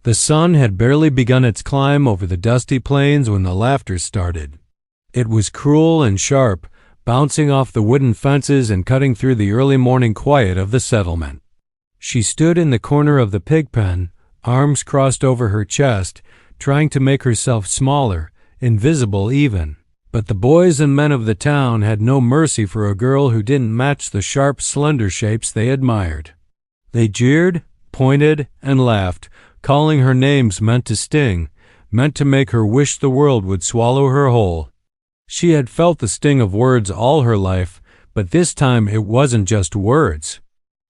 The sun had barely begun its climb over the dusty plains when the laughter started. It was cruel and sharp, bouncing off the wooden fences and cutting through the early morning quiet of the settlement. She stood in the corner of the pig pen, arms crossed over her chest, trying to make herself smaller, invisible even. But the boys and men of the town had no mercy for a girl who didn't match the sharp, slender shapes they admired. They jeered, pointed, and laughed, calling her names meant to sting, meant to make her wish the world would swallow her whole. She had felt the sting of words all her life, but this time it wasn't just words.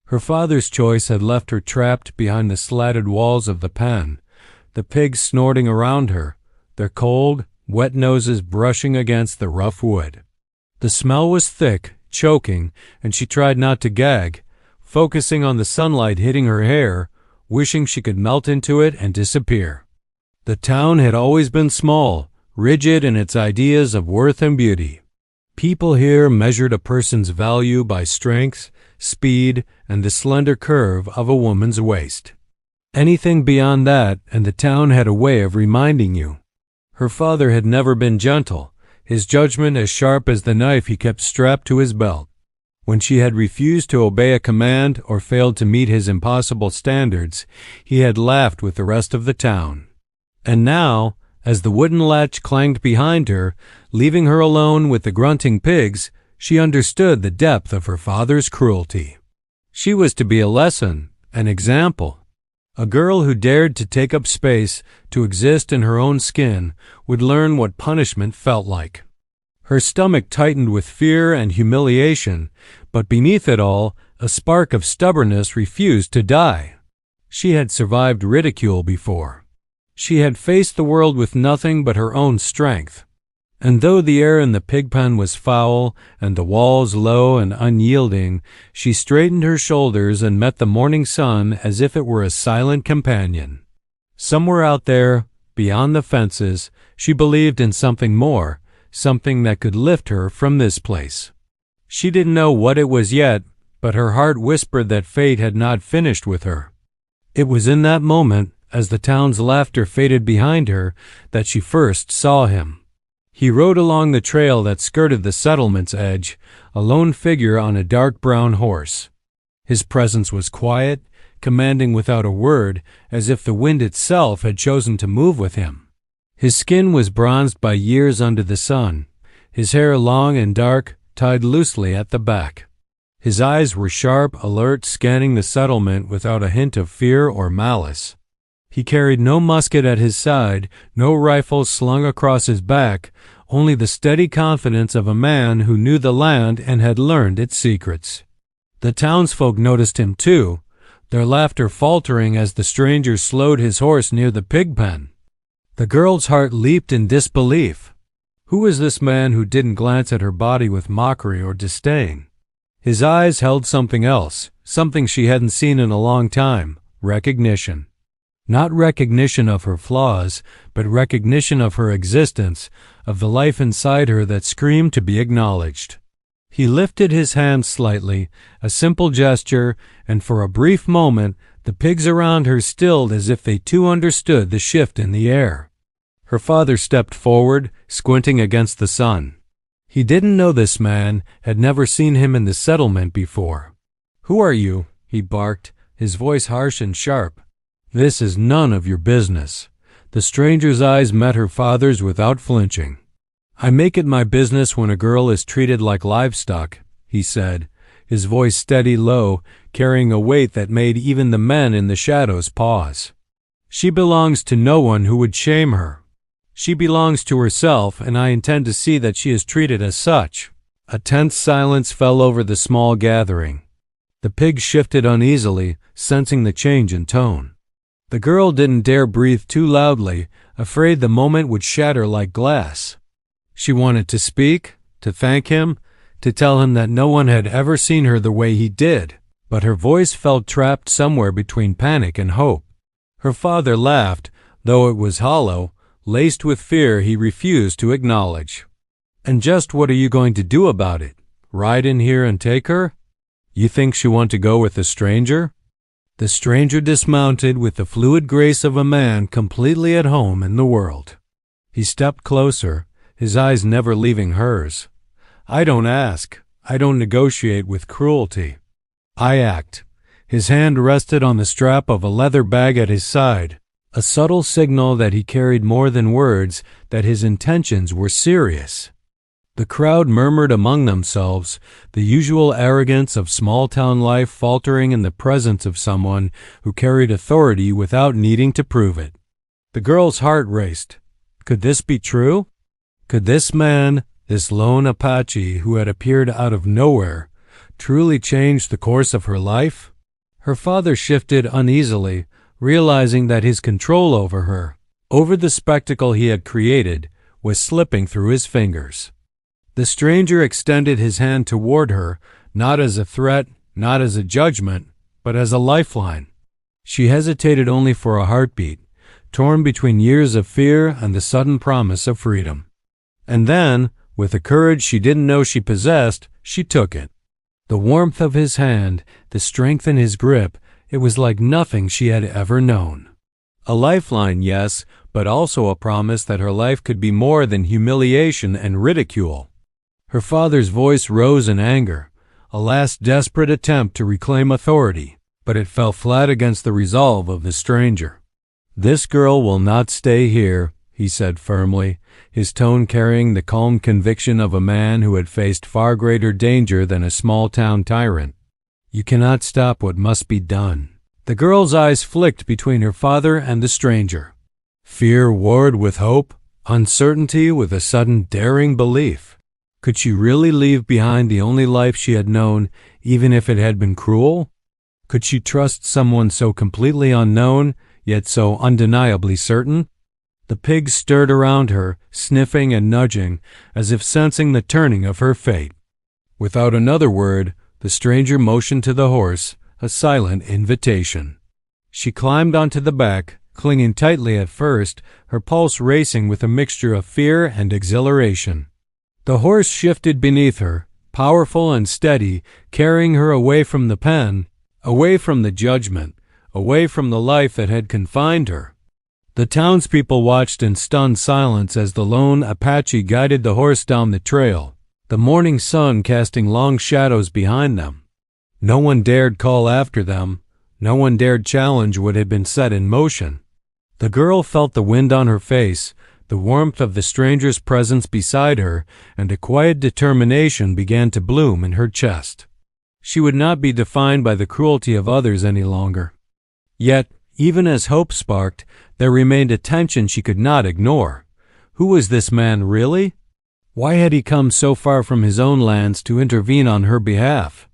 Her father's choice had left her trapped behind the slatted walls of the pen, the pigs snorting around her, their cold, wet noses brushing against the rough wood. The smell was thick, choking, and she tried not to gag, focusing on the sunlight hitting her hair, wishing she could melt into it and disappear. The town had always been small, rigid in its ideas of worth and beauty. People here measured a person's value by strength, speed, and the slender curve of a woman's waist. Anything beyond that, and the town had a way of reminding you. Her father had never been gentle, his judgment as sharp as the knife he kept strapped to his belt. When she had refused to obey a command or failed to meet his impossible standards, he had laughed with the rest of the town. And now, as the wooden latch clanged behind her, leaving her alone with the grunting pigs, she understood the depth of her father's cruelty. She was to be a lesson, an example. A girl who dared to take up space, to exist in her own skin, would learn what punishment felt like. Her stomach tightened with fear and humiliation, but beneath it all, a spark of stubbornness refused to die. She had survived ridicule before. She had faced the world with nothing but her own strength. And though the air in the pig pen was foul and the walls low and unyielding, she straightened her shoulders and met the morning sun as if it were a silent companion. Somewhere out there, beyond the fences, she believed in something more, something that could lift her from this place. She didn't know what it was yet, but her heart whispered that fate had not finished with her. It was in that moment, as the town's laughter faded behind her, that she first saw him. He rode along the trail that skirted the settlement's edge, a lone figure on a dark brown horse. His presence was quiet, commanding without a word, as if the wind itself had chosen to move with him. His skin was bronzed by years under the sun, his hair long and dark, tied loosely at the back. His eyes were sharp, alert, scanning the settlement without a hint of fear or malice. He carried no musket at his side, no rifle slung across his back, only the steady confidence of a man who knew the land and had learned its secrets. The townsfolk noticed him too, their laughter faltering as the stranger slowed his horse near the pig pen. The girl's heart leaped in disbelief. Who was this man who didn't glance at her body with mockery or disdain? His eyes held something else, something she hadn't seen in a long time, recognition. Not recognition of her flaws, but recognition of her existence, of the life inside her that screamed to be acknowledged. He lifted his hand slightly, a simple gesture, and for a brief moment the pigs around her stilled as if they too understood the shift in the air. Her father stepped forward, squinting against the sun. He didn't know this man, had never seen him in the settlement before. "Who are you?" he barked, his voice harsh and sharp. "This is none of your business." The stranger's eyes met her father's without flinching. "I make it my business when a girl is treated like livestock," he said, his voice steady low, carrying a weight that made even the men in the shadows pause. "She belongs to no one who would shame her. She belongs to herself, and I intend to see that she is treated as such." A tense silence fell over the small gathering. The pigs shifted uneasily, sensing the change in tone. The girl didn't dare breathe too loudly, afraid the moment would shatter like glass. She wanted to speak, to thank him, to tell him that no one had ever seen her the way he did, but her voice felt trapped somewhere between panic and hope. Her father laughed, though it was hollow, laced with fear he refused to acknowledge. "And just what are you going to do about it? Ride in here and take her? You think she want to go with a stranger?" The stranger dismounted with the fluid grace of a man completely at home in the world. He stepped closer, his eyes never leaving hers. "I don't ask. I don't negotiate with cruelty. I act." His hand rested on the strap of a leather bag at his side, a subtle signal that he carried more than words, that his intentions were serious. The crowd murmured among themselves, the usual arrogance of small-town life faltering in the presence of someone who carried authority without needing to prove it. The girl's heart raced. Could this be true? Could this man, this lone Apache who had appeared out of nowhere, truly change the course of her life? Her father shifted uneasily, realizing that his control over her, over the spectacle he had created, was slipping through his fingers. The stranger extended his hand toward her, not as a threat, not as a judgment, but as a lifeline. She hesitated only for a heartbeat, torn between years of fear and the sudden promise of freedom. And then, with a courage she didn't know she possessed, she took it. The warmth of his hand, the strength in his grip, it was like nothing she had ever known. A lifeline, yes, but also a promise that her life could be more than humiliation and ridicule. Her father's voice rose in anger, a last desperate attempt to reclaim authority, but it fell flat against the resolve of the stranger. "This girl will not stay here," he said firmly, his tone carrying the calm conviction of a man who had faced far greater danger than a small-town tyrant. "You cannot stop what must be done." The girl's eyes flicked between her father and the stranger. Fear warred with hope, uncertainty with a sudden daring belief. Could she really leave behind the only life she had known, even if it had been cruel? Could she trust someone so completely unknown, yet so undeniably certain? The pigs stirred around her, sniffing and nudging, as if sensing the turning of her fate. Without another word, the stranger motioned to the horse, a silent invitation. She climbed onto the back, clinging tightly at first, her pulse racing with a mixture of fear and exhilaration. The horse shifted beneath her, powerful and steady, carrying her away from the pen, away from the judgment, away from the life that had confined her. The townspeople watched in stunned silence as the lone Apache guided the horse down the trail, the morning sun casting long shadows behind them. No one dared call after them. No one dared challenge what had been set in motion. The girl felt the wind on her face, the warmth of the stranger's presence beside her, and a quiet determination began to bloom in her chest. She would not be defined by the cruelty of others any longer. Yet, even as hope sparked, there remained a tension she could not ignore. Who was this man really? Why had he come so far from his own lands to intervene on her behalf?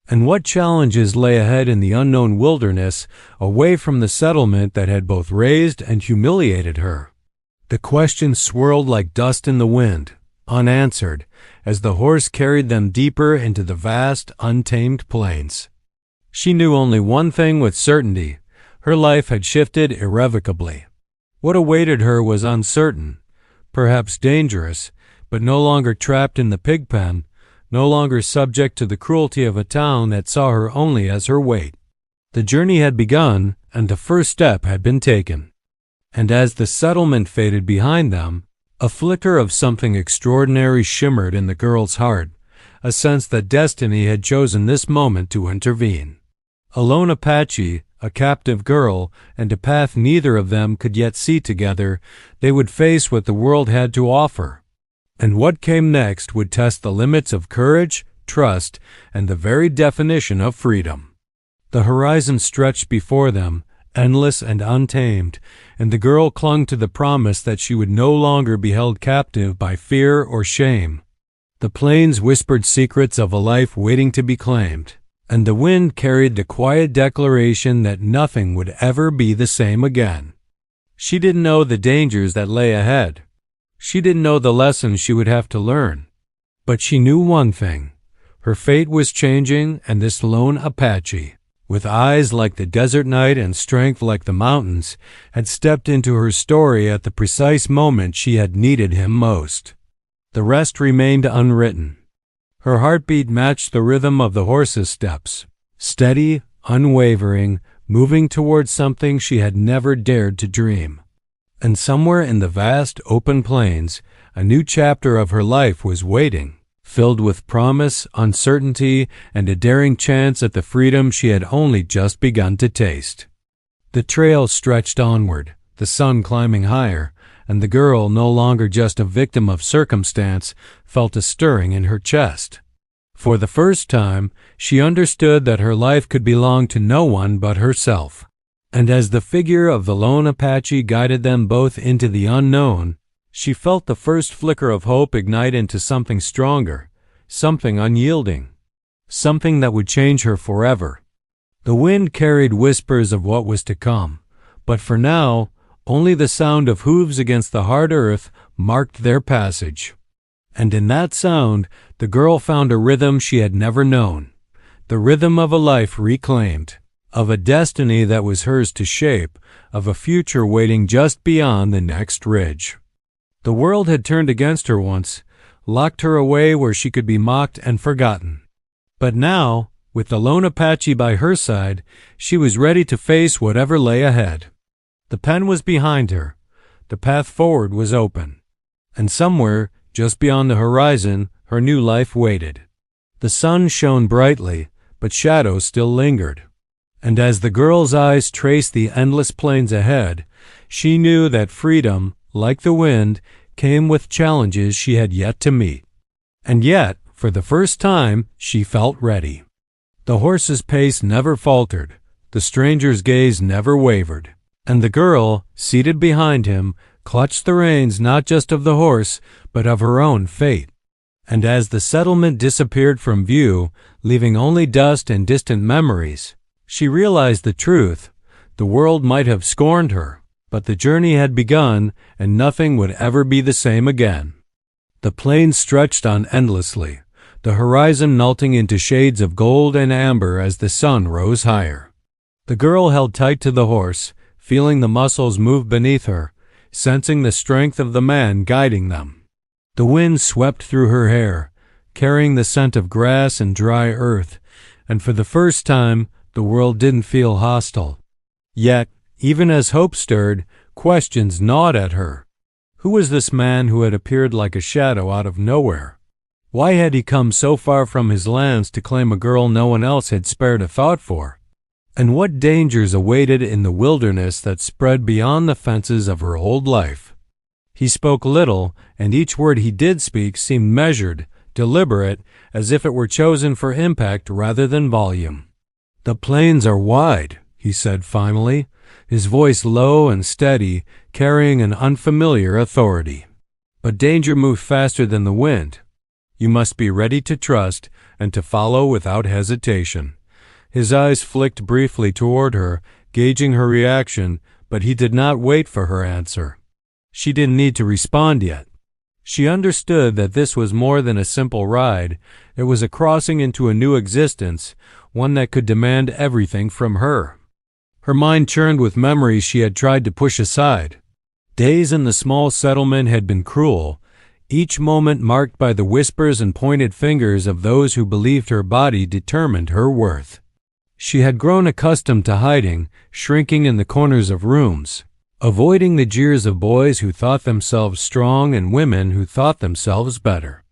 And what challenges lay ahead in the unknown wilderness, away from the settlement that had both raised and humiliated her? The questions swirled like dust in the wind, unanswered, as the horse carried them deeper into the vast, untamed plains. She knew only one thing with certainty. Her life had shifted irrevocably. What awaited her was uncertain, perhaps dangerous, but no longer trapped in the pigpen, no longer subject to the cruelty of a town that saw her only as her weight. The journey had begun, and the first step had been taken. And as the settlement faded behind them, a flicker of something extraordinary shimmered in the girl's heart, a sense that destiny had chosen this moment to intervene. A lone Apache, a captive girl, and a path neither of them could yet see together, they would face what the world had to offer. And what came next would test the limits of courage, trust, and the very definition of freedom. The horizon stretched before them, endless and untamed, and the girl clung to the promise that she would no longer be held captive by fear or shame. The plains whispered secrets of a life waiting to be claimed, and the wind carried the quiet declaration that nothing would ever be the same again. She didn't know the dangers that lay ahead. She didn't know the lessons she would have to learn. But she knew one thing. Her fate was changing, and this lone Apache, with eyes like the desert night and strength like the mountains, had stepped into her story at the precise moment she had needed him most. The rest remained unwritten. Her heartbeat matched the rhythm of the horse's steps, steady, unwavering, moving towards something she had never dared to dream. And somewhere in the vast open plains, a new chapter of her life was waiting, filled with promise, uncertainty, and a daring chance at the freedom she had only just begun to taste. The trail stretched onward, the sun climbing higher, and the girl, no longer just a victim of circumstance, felt a stirring in her chest. For the first time, she understood that her life could belong to no one but herself. And as the figure of the lone Apache guided them both into the unknown, she felt the first flicker of hope ignite into something stronger, something unyielding, something that would change her forever. The wind carried whispers of what was to come, but for now, only the sound of hooves against the hard earth marked their passage. And in that sound, the girl found a rhythm she had never known, the rhythm of a life reclaimed, of a destiny that was hers to shape, of a future waiting just beyond the next ridge. The world had turned against her once, locked her away where she could be mocked and forgotten. But now, with the lone Apache by her side, she was ready to face whatever lay ahead. The pen was behind her, the path forward was open, and somewhere, just beyond the horizon, her new life waited. The sun shone brightly, but shadows still lingered. And as the girl's eyes traced the endless plains ahead, she knew that freedom, like the wind, came with challenges she had yet to meet. And yet, for the first time, she felt ready. The horse's pace never faltered, the stranger's gaze never wavered, and the girl, seated behind him, clutched the reins not just of the horse, but of her own fate. And as the settlement disappeared from view, leaving only dust and distant memories, she realized the truth. The world might have scorned her, but the journey had begun, and nothing would ever be the same again. The plains stretched on endlessly, the horizon melting into shades of gold and amber as the sun rose higher. The girl held tight to the horse, feeling the muscles move beneath her, sensing the strength of the man guiding them. The wind swept through her hair, carrying the scent of grass and dry earth, and for the first time, the world didn't feel hostile. Yet, even as hope stirred, questions gnawed at her. Who was this man who had appeared like a shadow out of nowhere? Why had he come so far from his lands to claim a girl no one else had spared a thought for? And what dangers awaited in the wilderness that spread beyond the fences of her old life? He spoke little, and each word he did speak seemed measured, deliberate, as if it were chosen for impact rather than volume. "The plains are wide," he said finally, his voice low and steady, carrying an unfamiliar authority. "But danger moves faster than the wind. You must be ready to trust and to follow without hesitation." His eyes flicked briefly toward her, gauging her reaction, but he did not wait for her answer. She didn't need to respond yet. She understood that this was more than a simple ride. It was a crossing into a new existence, one that could demand everything from her. Her mind churned with memories she had tried to push aside. Days in the small settlement had been cruel, each moment marked by the whispers and pointed fingers of those who believed her body determined her worth. She had grown accustomed to hiding, shrinking in the corners of rooms, avoiding the jeers of boys who thought themselves strong and women who thought themselves better.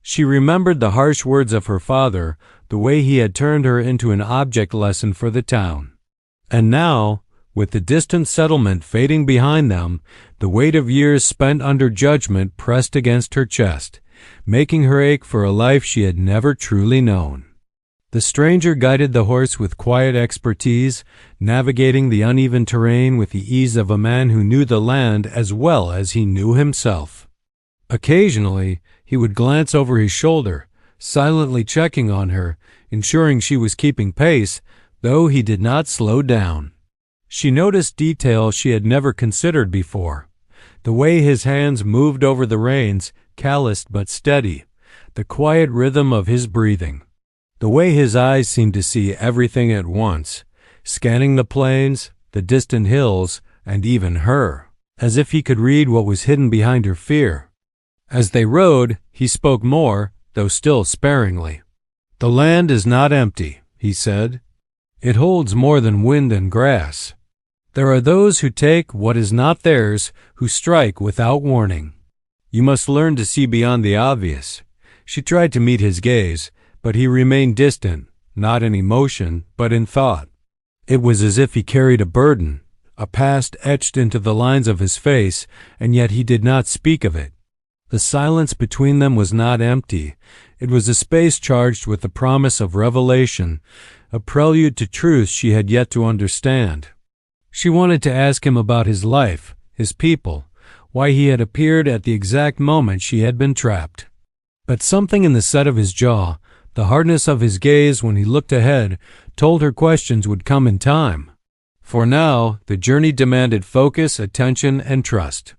She remembered the harsh words of her father, the way he had turned her into an object lesson for the town. And now, with the distant settlement fading behind them, the weight of years spent under judgment pressed against her chest, making her ache for a life she had never truly known. The stranger guided the horse with quiet expertise, navigating the uneven terrain with the ease of a man who knew the land as well as he knew himself. Occasionally, he would glance over his shoulder, silently checking on her, ensuring she was keeping pace, though he did not slow down. She noticed details she had never considered before. The way his hands moved over the reins, calloused but steady, the quiet rhythm of his breathing. The way his eyes seemed to see everything at once, scanning the plains, the distant hills, and even her, as if he could read what was hidden behind her fear. As they rode, he spoke more, though still sparingly. "The land is not empty," he said. It holds more than wind and grass. There are those who take what is not theirs, who strike without warning. You must learn to see beyond the obvious. She tried to meet his gaze, but he remained distant, not in emotion, but in thought. It was as if he carried a burden, a past etched into the lines of his face, and yet he did not speak of it. The silence between them was not empty. It was a space charged with the promise of revelation, a prelude to truths she had yet to understand. She wanted to ask him about his life, his people, why he had appeared at the exact moment she had been trapped. But something in the set of his jaw, the hardness of his gaze when he looked ahead, told her questions would come in time. For now, the journey demanded focus, attention, and trust.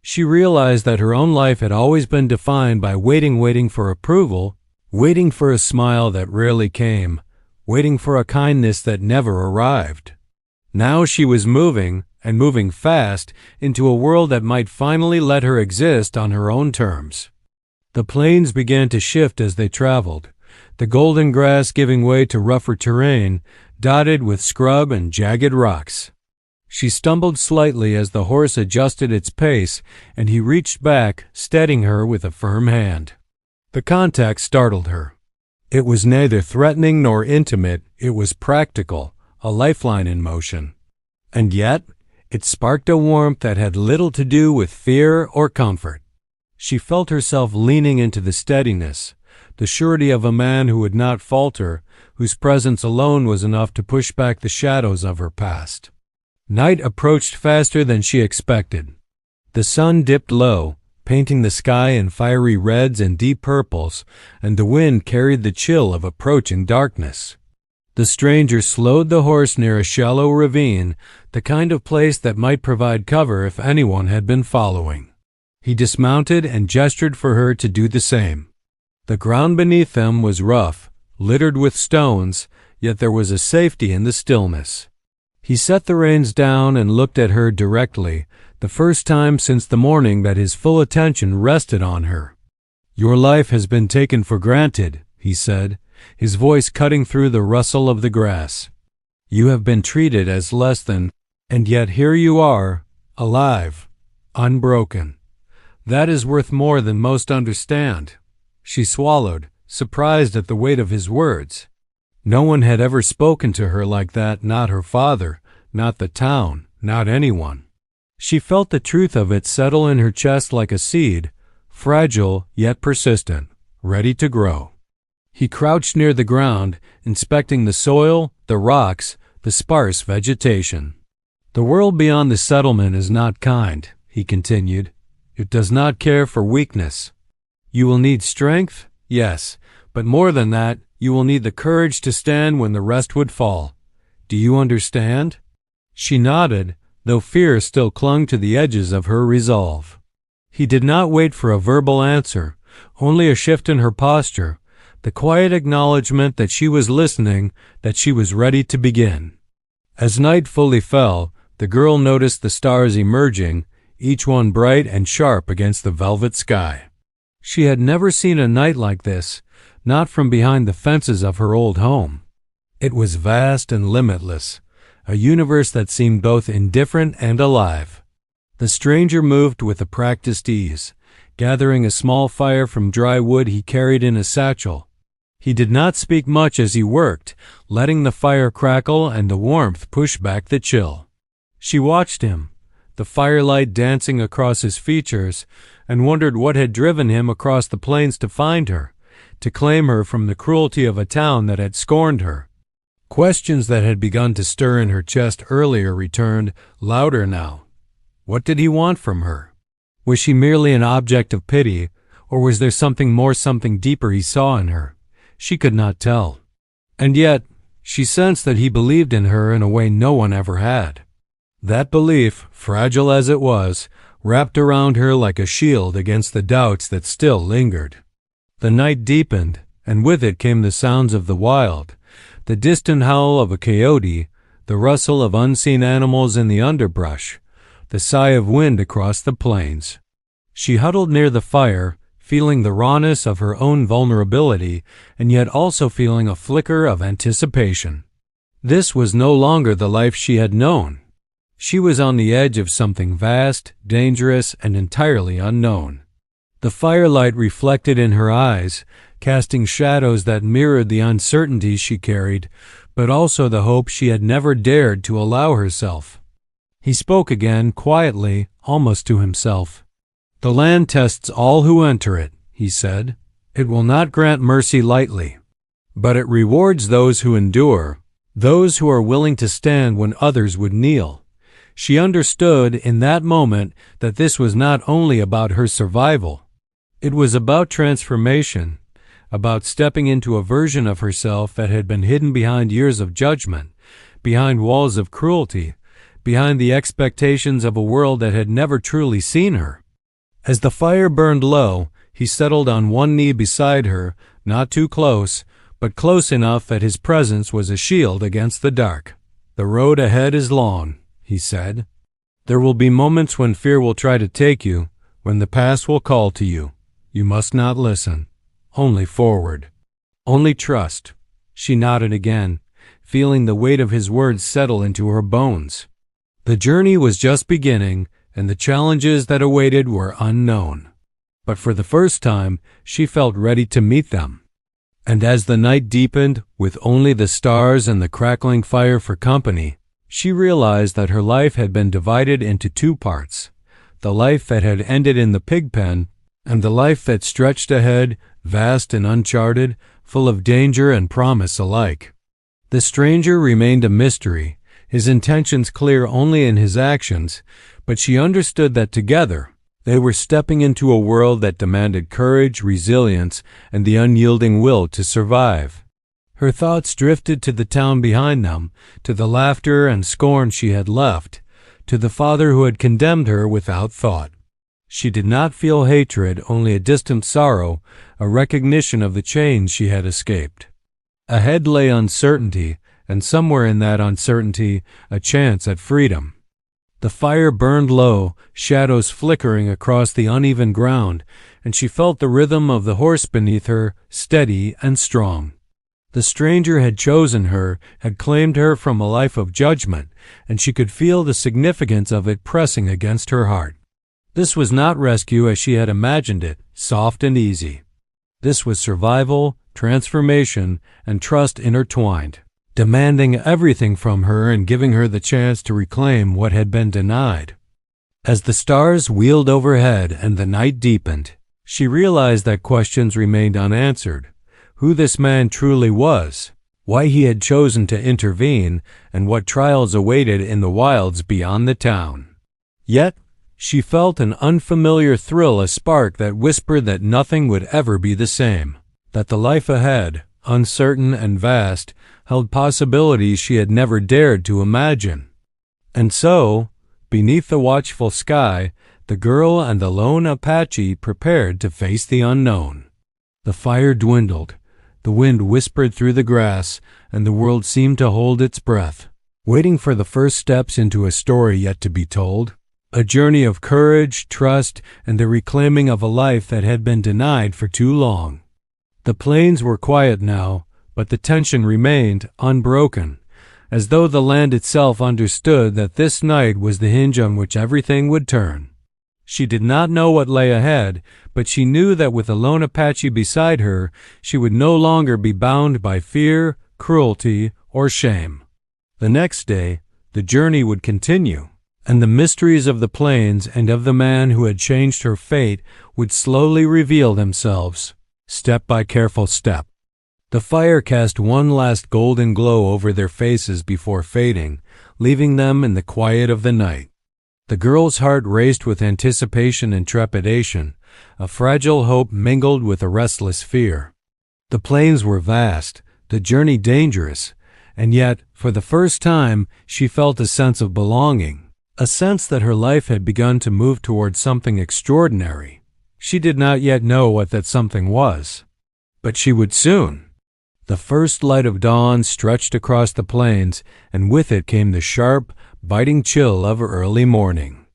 She realized that her own life had always been defined by waiting for approval, waiting for a smile that rarely came, waiting for a kindness that never arrived. Now she was moving, and moving fast, into a world that might finally let her exist on her own terms. The plains began to shift as they traveled, the golden grass giving way to rougher terrain, dotted with scrub and jagged rocks. She stumbled slightly as the horse adjusted its pace, and he reached back, steadying her with a firm hand. The contact startled her. It was neither threatening nor intimate, it was practical, a lifeline in motion. And yet, it sparked a warmth that had little to do with fear or comfort. She felt herself leaning into the steadiness, the surety of a man who would not falter, whose presence alone was enough to push back the shadows of her past. Night approached faster than she expected. The sun dipped low, painting the sky in fiery reds and deep purples, and the wind carried the chill of approaching darkness. The stranger slowed the horse near a shallow ravine, the kind of place that might provide cover if anyone had been following. He dismounted and gestured for her to do the same. The ground beneath them was rough, littered with stones, yet there was a safety in the stillness. He set the reins down and looked at her directly, the first time since the morning that his full attention rested on her. "Your life has been taken for granted," he said, his voice cutting through the rustle of the grass. "You have been treated as less than, and yet here you are, alive, unbroken. That is worth more than most understand." She swallowed, surprised at the weight of his words. No one had ever spoken to her like that, not her father, not the town, not anyone. She felt the truth of it settle in her chest like a seed, fragile yet persistent, ready to grow. He crouched near the ground, inspecting the soil, the rocks, the sparse vegetation. "The world beyond the settlement is not kind," he continued. "It does not care for weakness. You will need strength, yes, but more than that, you will need the courage to stand when the rest would fall. Do you understand?" She nodded, though fear still clung to the edges of her resolve. He did not wait for a verbal answer, only a shift in her posture, the quiet acknowledgement that she was listening, that she was ready to begin. As night fully fell, the girl noticed the stars emerging, each one bright and sharp against the velvet sky. She had never seen a night like this, not from behind the fences of her old home. It was vast and limitless, a universe that seemed both indifferent and alive. The stranger moved with a practiced ease, gathering a small fire from dry wood he carried in a satchel. He did not speak much as he worked, letting the fire crackle and the warmth push back the chill. She watched him, the firelight dancing across his features, and wondered what had driven him across the plains to find her, to claim her from the cruelty of a town that had scorned her. Questions that had begun to stir in her chest earlier returned, louder now. What did he want from her? Was she merely an object of pity, or was there something more, something deeper he saw in her? She could not tell. And yet, she sensed that he believed in her in a way no one ever had. That belief, fragile as it was, wrapped around her like a shield against the doubts that still lingered. The night deepened, and with it came the sounds of the wild, the distant howl of a coyote, the rustle of unseen animals in the underbrush, the sigh of wind across the plains. She huddled near the fire, feeling the rawness of her own vulnerability, and yet also feeling a flicker of anticipation. This was no longer the life she had known. She was on the edge of something vast, dangerous, and entirely unknown. The firelight reflected in her eyes, casting shadows that mirrored the uncertainty she carried, but also the hope she had never dared to allow herself. He spoke again, quietly, almost to himself. "The land tests all who enter it," he said. "It will not grant mercy lightly, but it rewards those who endure, those who are willing to stand when others would kneel." She understood in that moment that this was not only about her survival. It was about transformation, about stepping into a version of herself that had been hidden behind years of judgment, behind walls of cruelty, behind the expectations of a world that had never truly seen her. As the fire burned low, he settled on one knee beside her, not too close, but close enough that his presence was a shield against the dark. "The road ahead is long," he said. "There will be moments when fear will try to take you, when the past will call to you. You must not listen. Only forward. Only trust." She nodded again, feeling the weight of his words settle into her bones. The journey was just beginning, and the challenges that awaited were unknown. But for the first time, she felt ready to meet them. And as the night deepened, with only the stars and the crackling fire for company, she realized that her life had been divided into two parts: the life that had ended in the Pigpen, and the life that stretched ahead, vast and uncharted, full of danger and promise alike. The stranger remained a mystery, his intentions clear only in his actions, but she understood that together they were stepping into a world that demanded courage, resilience, and the unyielding will to survive. Her thoughts drifted to the town behind them, to the laughter and scorn she had left, to the father who had condemned her without thought. She did not feel hatred, only a distant sorrow, a recognition of the chains she had escaped. Ahead lay uncertainty, and somewhere in that uncertainty, a chance at freedom. The fire burned low, shadows flickering across the uneven ground, and she felt the rhythm of the horse beneath her, steady and strong. The stranger had chosen her, had claimed her from a life of judgment, and she could feel the significance of it pressing against her heart. This was not rescue as she had imagined it, soft and easy. This was survival, transformation, and trust intertwined, demanding everything from her and giving her the chance to reclaim what had been denied. As the stars wheeled overhead and the night deepened, she realized that questions remained unanswered: who this man truly was, why he had chosen to intervene, and what trials awaited in the wilds beyond the town. Yet, she felt an unfamiliar thrill, a spark that whispered that nothing would ever be the same, that the life ahead, uncertain and vast, held possibilities she had never dared to imagine. And so, beneath the watchful sky, the girl and the lone Apache prepared to face the unknown. The fire dwindled, the wind whispered through the grass, and the world seemed to hold its breath, waiting for the first steps into a story yet to be told. A journey of courage, trust, and the reclaiming of a life that had been denied for too long. The plains were quiet now, but the tension remained unbroken, as though the land itself understood that this night was the hinge on which everything would turn. She did not know what lay ahead, but she knew that with a lone Apache beside her, she would no longer be bound by fear, cruelty, or shame. The next day, the journey would continue, and the mysteries of the plains and of the man who had changed her fate would slowly reveal themselves, step by careful step. The fire cast one last golden glow over their faces before fading, leaving them in the quiet of the night. The girl's heart raced with anticipation and trepidation, a fragile hope mingled with a restless fear. The plains were vast, the journey dangerous, and yet, for the first time, she felt a sense of belonging, a sense that her life had begun to move toward something extraordinary. She did not yet know what that something was, but she would soon. The first light of dawn stretched across the plains, and with it came the sharp, biting chill of early morning.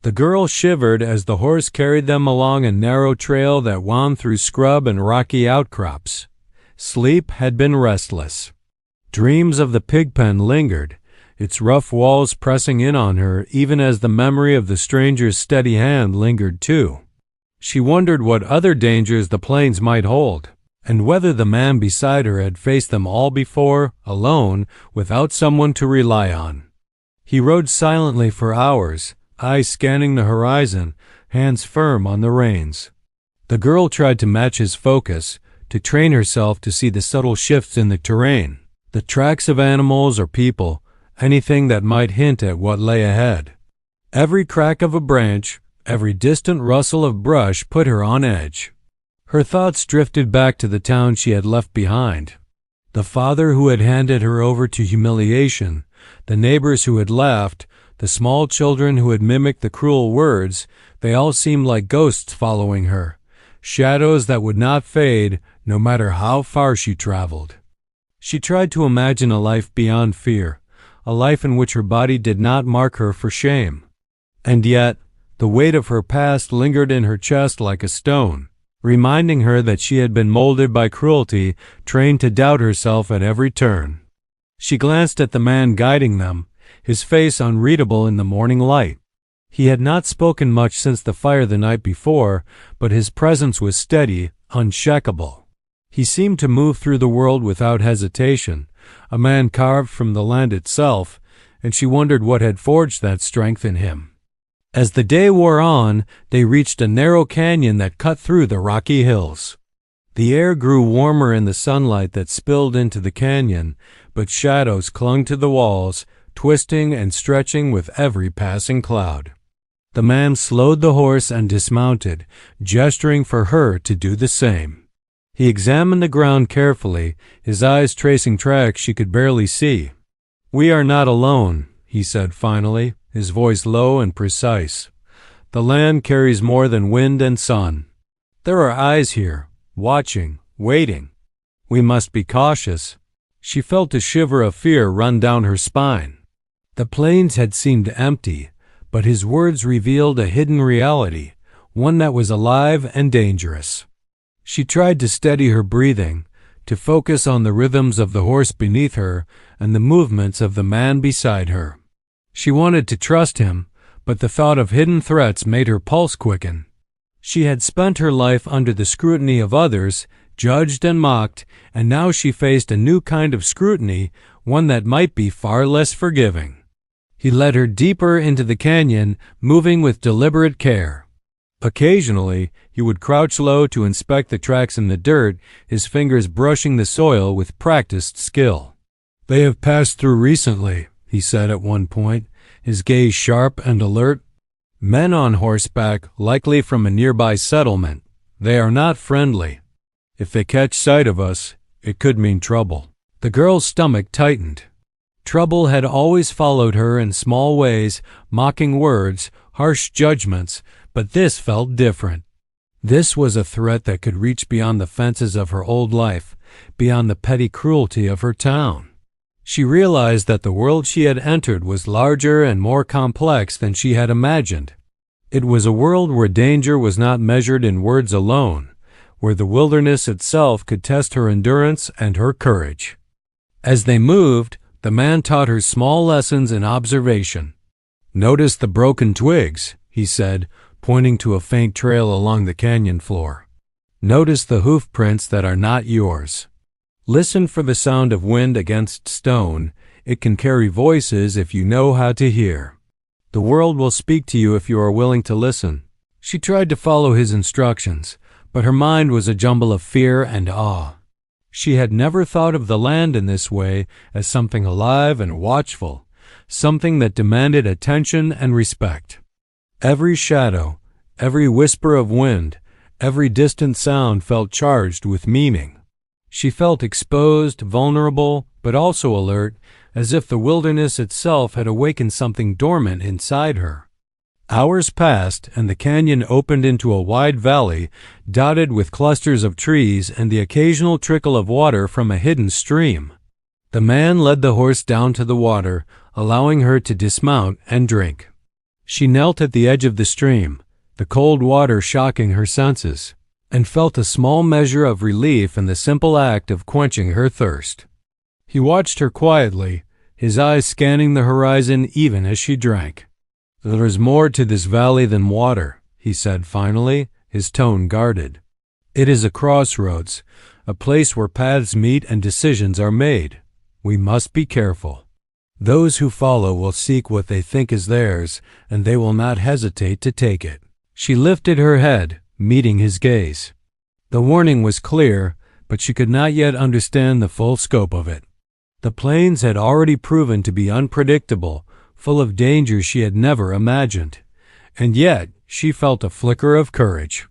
The girl shivered as the horse carried them along a narrow trail that wound through scrub and rocky outcrops. Sleep had been restless. Dreams of the Pigpen lingered, its rough walls pressing in on her even as the memory of the stranger's steady hand lingered too. She wondered what other dangers the plains might hold, and whether the man beside her had faced them all before, alone, without someone to rely on. He rode silently for hours, eyes scanning the horizon, hands firm on the reins. The girl tried to match his focus, to train herself to see the subtle shifts in the terrain, the tracks of animals or people, anything that might hint at what lay ahead. Every crack of a branch, every distant rustle of brush put her on edge. Her thoughts drifted back to the town she had left behind. The father who had handed her over to humiliation, the neighbors who had laughed, the small children who had mimicked the cruel words, they all seemed like ghosts following her, shadows that would not fade no matter how far she traveled. She tried to imagine a life beyond fear, a life in which her body did not mark her for shame. And yet, the weight of her past lingered in her chest like a stone, reminding her that she had been molded by cruelty, trained to doubt herself at every turn. She glanced at the man guiding them, his face unreadable in the morning light. He had not spoken much since the fire the night before, but his presence was steady, unshakable. He seemed to move through the world without hesitation, a man carved from the land itself, and she wondered what had forged that strength in him. As the day wore on, they reached a narrow canyon that cut through the rocky hills. The air grew warmer in the sunlight that spilled into the canyon, but shadows clung to the walls, twisting and stretching with every passing cloud. The man slowed the horse and dismounted, gesturing for her to do the same. He examined the ground carefully, his eyes tracing tracks she could barely see. "We are not alone," he said finally, his voice low and precise. "The land carries more than wind and sun. There are eyes here, watching, waiting. We must be cautious." She felt a shiver of fear run down her spine. The plains had seemed empty, but his words revealed a hidden reality, one that was alive and dangerous. She tried to steady her breathing, to focus on the rhythms of the horse beneath her and the movements of the man beside her. She wanted to trust him, but the thought of hidden threats made her pulse quicken. She had spent her life under the scrutiny of others, judged and mocked, and now she faced a new kind of scrutiny, one that might be far less forgiving. He led her deeper into the canyon, moving with deliberate care. Occasionally, he would crouch low to inspect the tracks in the dirt, his fingers brushing the soil with practiced skill. "They have passed through recently," he said at one point, his gaze sharp and alert. "Men on horseback, likely from a nearby settlement. They are not friendly. If they catch sight of us, it could mean trouble." The girl's stomach tightened. Trouble had always followed her in small ways, mocking words, harsh judgments, but this felt different. This was a threat that could reach beyond the fences of her old life, beyond the petty cruelty of her town. She realized that the world she had entered was larger and more complex than she had imagined. It was a world where danger was not measured in words alone, where the wilderness itself could test her endurance and her courage. As they moved, the man taught her small lessons in observation. "Notice the broken twigs," he said, pointing to a faint trail along the canyon floor. "Notice the hoof prints that are not yours. Listen for the sound of wind against stone. It can carry voices if you know how to hear. The world will speak to you if you are willing to listen." She tried to follow his instructions, but her mind was a jumble of fear and awe. She had never thought of the land in this way, as something alive and watchful, something that demanded attention and respect. Every shadow, every whisper of wind, every distant sound felt charged with meaning. She felt exposed, vulnerable, but also alert, as if the wilderness itself had awakened something dormant inside her. Hours passed, and the canyon opened into a wide valley, dotted with clusters of trees and the occasional trickle of water from a hidden stream. The man led the horse down to the water, allowing her to dismount and drink. She knelt at the edge of the stream, the cold water shocking her senses, and felt a small measure of relief in the simple act of quenching her thirst. He watched her quietly, his eyes scanning the horizon even as she drank. "There is more to this valley than water," he said finally, his tone guarded. "It is a crossroads, a place where paths meet and decisions are made. We must be careful. Those who follow will seek what they think is theirs, and they will not hesitate to take it." She lifted her head, meeting his gaze. The warning was clear, but she could not yet understand the full scope of it. The plains had already proven to be unpredictable, full of dangers she had never imagined. And yet she felt a flicker of courage.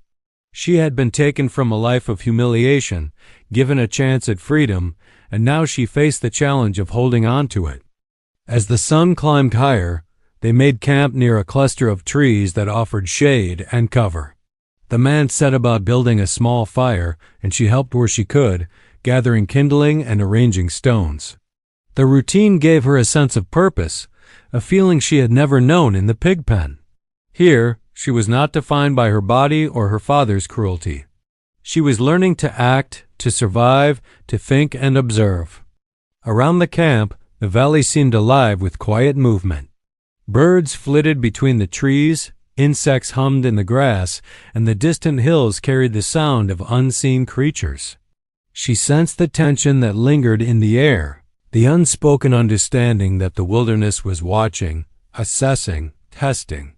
She had been taken from a life of humiliation, given a chance at freedom, and now she faced the challenge of holding on to it. As the sun climbed higher, they made camp near a cluster of trees that offered shade and cover. The man set about building a small fire, and she helped where she could, gathering kindling and arranging stones. The routine gave her a sense of purpose, a feeling she had never known in the Pigpen. Here, she was not defined by her body or her father's cruelty. She was learning to act, to survive, to think and observe. Around the camp, the valley seemed alive with quiet movement. Birds flitted between the trees, insects hummed in the grass, and the distant hills carried the sound of unseen creatures. She sensed the tension that lingered in the air, the unspoken understanding that the wilderness was watching, assessing, testing.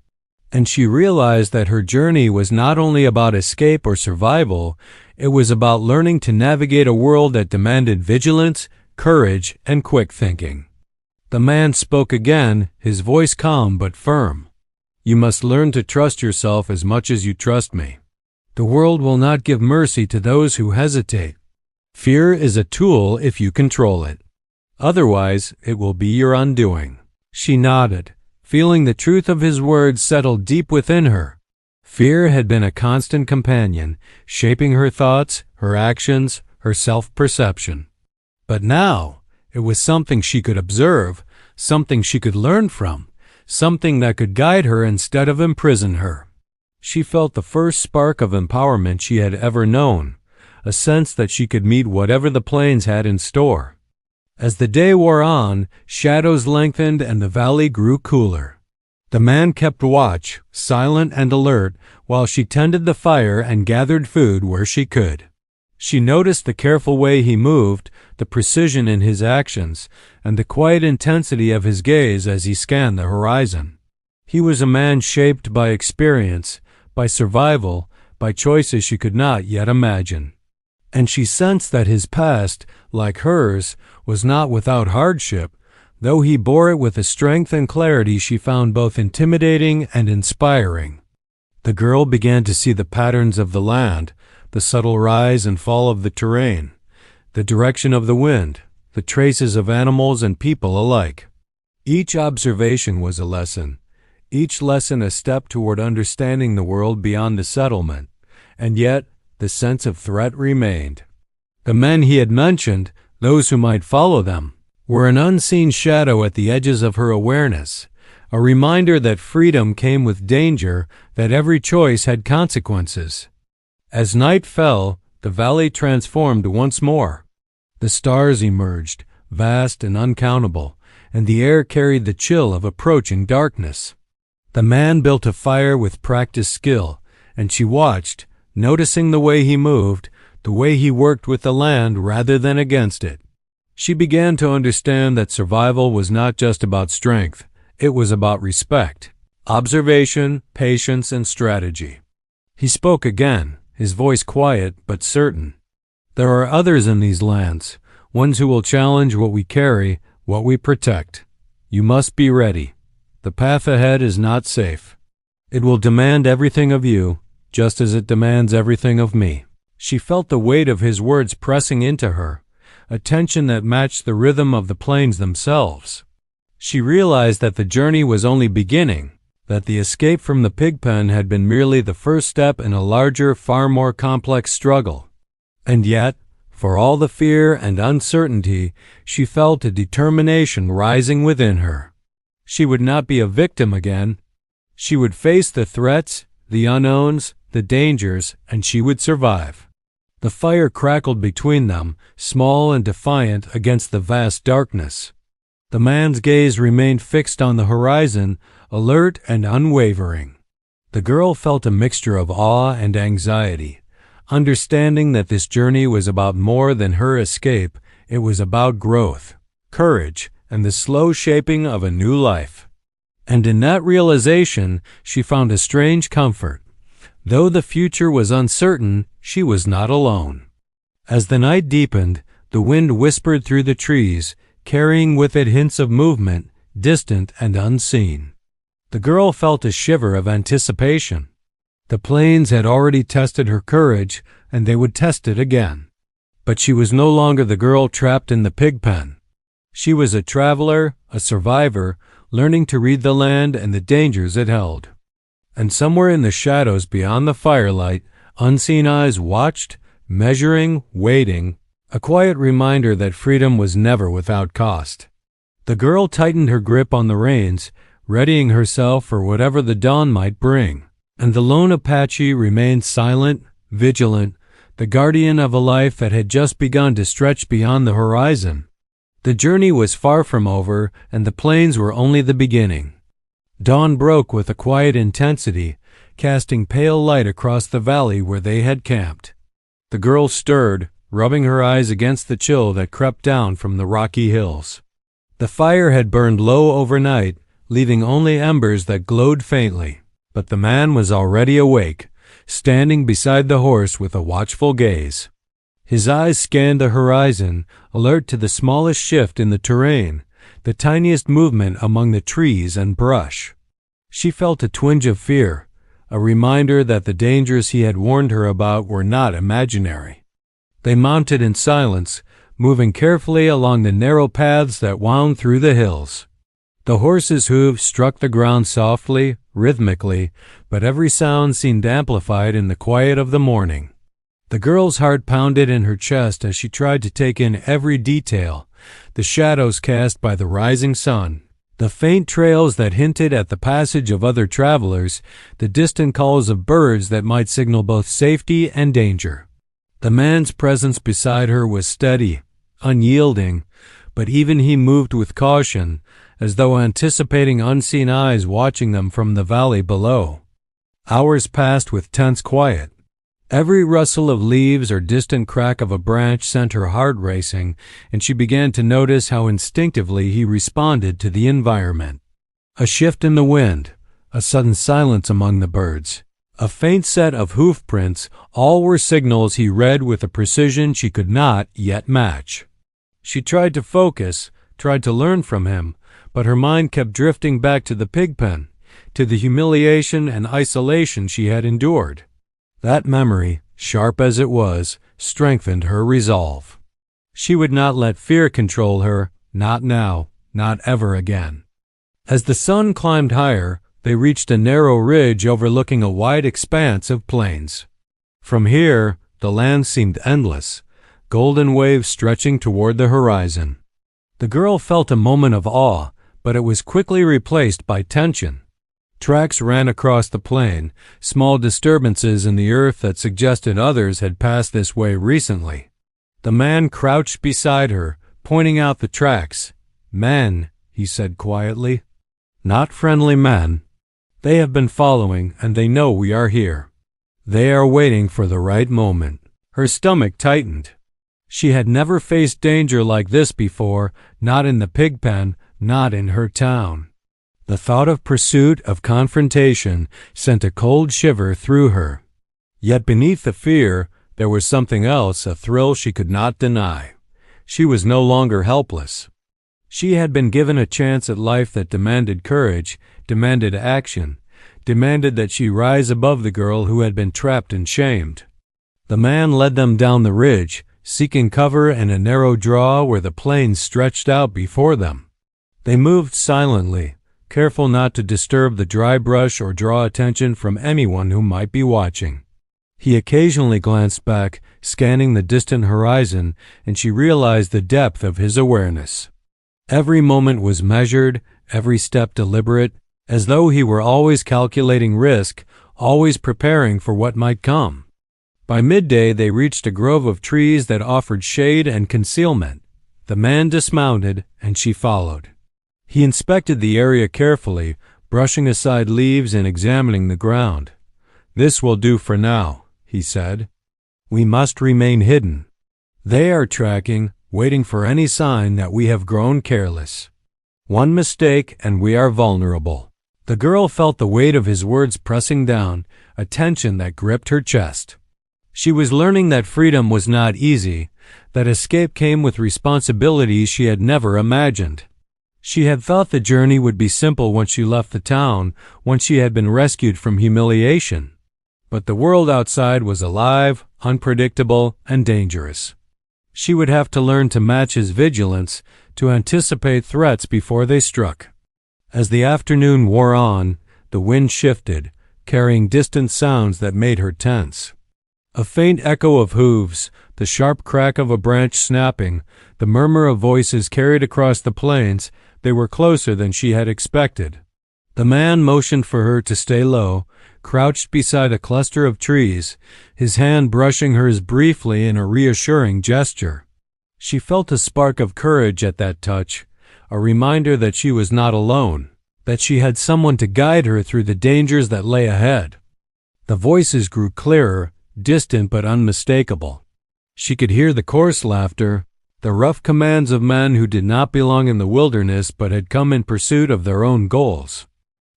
And she realized that her journey was not only about escape or survival, it was about learning to navigate a world that demanded vigilance, courage, and quick thinking. The man spoke again, his voice calm but firm. "You must learn to trust yourself as much as you trust me. The world will not give mercy to those who hesitate. Fear is a tool if you control it. Otherwise, it will be your undoing." She nodded, feeling the truth of his words settle deep within her. Fear had been a constant companion, shaping her thoughts, her actions, her self-perception. But now, it was something she could observe, something she could learn from, something that could guide her instead of imprison her. She felt the first spark of empowerment she had ever known, a sense that she could meet whatever the plains had in store. As the day wore on, shadows lengthened and the valley grew cooler. The man kept watch, silent and alert, while she tended the fire and gathered food where she could. She noticed the careful way he moved, the precision in his actions, and the quiet intensity of his gaze as he scanned the horizon. He was a man shaped by experience, by survival, by choices she could not yet imagine. And she sensed that his past, like hers, was not without hardship, though he bore it with a strength and clarity she found both intimidating and inspiring. The girl began to see the patterns of the land, the subtle rise and fall of the terrain, the direction of the wind, the traces of animals and people alike. Each observation was a lesson, each lesson a step toward understanding the world beyond the settlement, and yet the sense of threat remained. The men he had mentioned, those who might follow them, were an unseen shadow at the edges of her awareness, a reminder that freedom came with danger, that every choice had consequences. As night fell, the valley transformed once more. The stars emerged, vast and uncountable, and the air carried the chill of approaching darkness. The man built a fire with practiced skill, and she watched, noticing the way he moved, the way he worked with the land rather than against it. She began to understand that survival was not just about strength, it was about respect, observation, patience, and strategy. He spoke again, his voice quiet but certain. "There are others in these lands, ones who will challenge what we carry, what we protect. You must be ready. The path ahead is not safe. It will demand everything of you, just as it demands everything of me." She felt the weight of his words pressing into her, a tension that matched the rhythm of the plains themselves. She realized that the journey was only beginning, that the escape from the Pigpen had been merely the first step in a larger, far more complex struggle. And yet, for all the fear and uncertainty, she felt a determination rising within her. She would not be a victim again. She would face the threats, the unknowns, the dangers, and she would survive. The fire crackled between them, small and defiant against the vast darkness. The man's gaze remained fixed on the horizon, alert and unwavering. The girl felt a mixture of awe and anxiety, understanding that this journey was about more than her escape. It was about growth, courage, and the slow shaping of a new life. And in that realization, she found a strange comfort. Though the future was uncertain, she was not alone. As the night deepened, the wind whispered through the trees, carrying with it hints of movement, distant and unseen. The girl felt a shiver of anticipation. The plains had already tested her courage, and they would test it again. But she was no longer the girl trapped in the pigpen. She was a traveler, a survivor, learning to read the land and the dangers it held. And somewhere in the shadows beyond the firelight, unseen eyes watched, measuring, waiting, a quiet reminder that freedom was never without cost. The girl tightened her grip on the reins, readying herself for whatever the dawn might bring. And the lone Apache remained silent, vigilant, the guardian of a life that had just begun to stretch beyond the horizon. The journey was far from over, and the plains were only the beginning. Dawn broke with a quiet intensity, casting pale light across the valley where they had camped. The girl stirred, rubbing her eyes against the chill that crept down from the rocky hills. The fire had burned low overnight, leaving only embers that glowed faintly. But the man was already awake, standing beside the horse with a watchful gaze. His eyes scanned the horizon, alert to the smallest shift in the terrain, the tiniest movement among the trees and brush. She felt a twinge of fear, a reminder that the dangers he had warned her about were not imaginary. They mounted in silence, moving carefully along the narrow paths that wound through the hills. The horse's hooves struck the ground softly, rhythmically, but every sound seemed amplified in the quiet of the morning. The girl's heart pounded in her chest as she tried to take in every detail, the shadows cast by the rising sun, the faint trails that hinted at the passage of other travelers, the distant calls of birds that might signal both safety and danger. The man's presence beside her was steady, unyielding, but even he moved with caution, as though anticipating unseen eyes watching them from the valley below. Hours passed with tense quiet. Every rustle of leaves or distant crack of a branch sent her heart racing, and she began to notice how instinctively he responded to the environment. A shift in the wind, a sudden silence among the birds, a faint set of hoof prints, all were signals he read with a precision she could not yet match. She tried to focus, tried to learn from him, but her mind kept drifting back to the pigpen, to the humiliation and isolation she had endured. That memory, sharp as it was, strengthened her resolve. She would not let fear control her, not now, not ever again. As the sun climbed higher, they reached a narrow ridge overlooking a wide expanse of plains. From here, the land seemed endless, golden waves stretching toward the horizon. The girl felt a moment of awe, but it was quickly replaced by tension. Tracks ran across the plain, small disturbances in the earth that suggested others had passed this way recently. The man crouched beside her, pointing out the tracks. "Men," he said quietly. "Not friendly men. They have been following, and they know we are here. They are waiting for the right moment." Her stomach tightened. She had never faced danger like this before, not in the pigpen, not in her town. The thought of pursuit, of confrontation, sent a cold shiver through her. Yet beneath the fear, there was something else, a thrill she could not deny. She was no longer helpless. She had been given a chance at life that demanded courage, demanded action, demanded that she rise above the girl who had been trapped and shamed. The man led them down the ridge, seeking cover in a narrow draw where the plains stretched out before them. They moved silently, careful not to disturb the dry brush or draw attention from anyone who might be watching. He occasionally glanced back, scanning the distant horizon, and she realized the depth of his awareness. Every moment was measured, every step deliberate, as though he were always calculating risk, always preparing for what might come. By midday they reached a grove of trees that offered shade and concealment. The man dismounted, and she followed. He inspected the area carefully, brushing aside leaves and examining the ground. "This will do for now," he said. "We must remain hidden. They are tracking, waiting for any sign that we have grown careless. One mistake and we are vulnerable." The girl felt the weight of his words pressing down, a tension that gripped her chest. She was learning that freedom was not easy, that escape came with responsibilities she had never imagined. She had thought the journey would be simple once she left the town, once she had been rescued from humiliation. But the world outside was alive, unpredictable, and dangerous. She would have to learn to match his vigilance, to anticipate threats before they struck. As the afternoon wore on, the wind shifted, carrying distant sounds that made her tense. A faint echo of hooves, the sharp crack of a branch snapping, the murmur of voices carried across the plains. They were closer than she had expected. The man motioned for her to stay low, crouched beside a cluster of trees, his hand brushing hers briefly in a reassuring gesture. She felt a spark of courage at that touch, a reminder that she was not alone, that she had someone to guide her through the dangers that lay ahead. The voices grew clearer, distant but unmistakable. She could hear the coarse laughter, the rough commands of men who did not belong in the wilderness but had come in pursuit of their own goals.